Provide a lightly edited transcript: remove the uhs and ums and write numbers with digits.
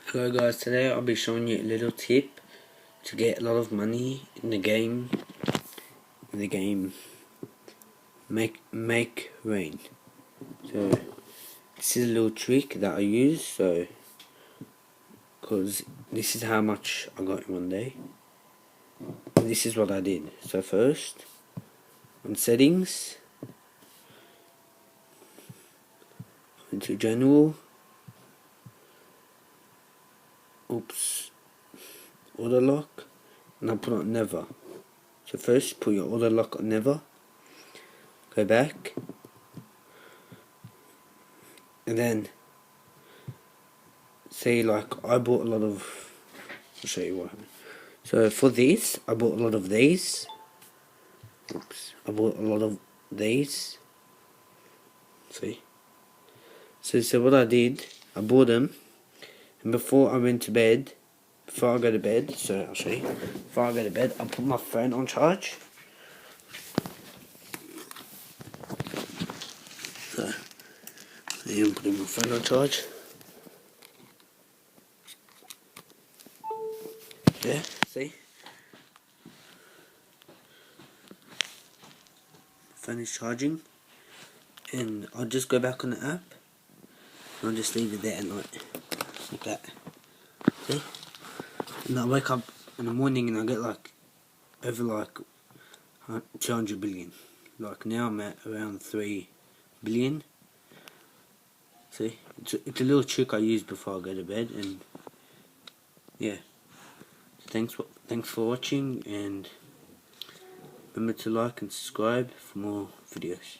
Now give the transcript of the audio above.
Hello guys, today I'll be showing you a little tip to get a lot of money in the game Make Rain. So this is a little trick that I use, because this is how much I got in one day. And this is what I did. So first, on settings, into general, auto lock, and I put on never. So first put your auto lock on never, go back, and then say like I bought a lot of, I'll show you what happened. So for this, I bought a lot of these. I bought a lot of these. See? So what I did, I bought them, and before I went to bed, before I go to bed, so I'll show you. Before I go to bed, I put my phone on charge. So I'm putting my phone on charge. Yeah, see? Phone is charging, and I'll just go back on the app, and I'll just leave it there at night, like that. See? And I wake up in the morning and I get like over like 200 billion. Like now I'm at around 3 billion. See, it's a little trick I use before I go to bed, and yeah. Thanks for watching, and remember to like and subscribe for more videos.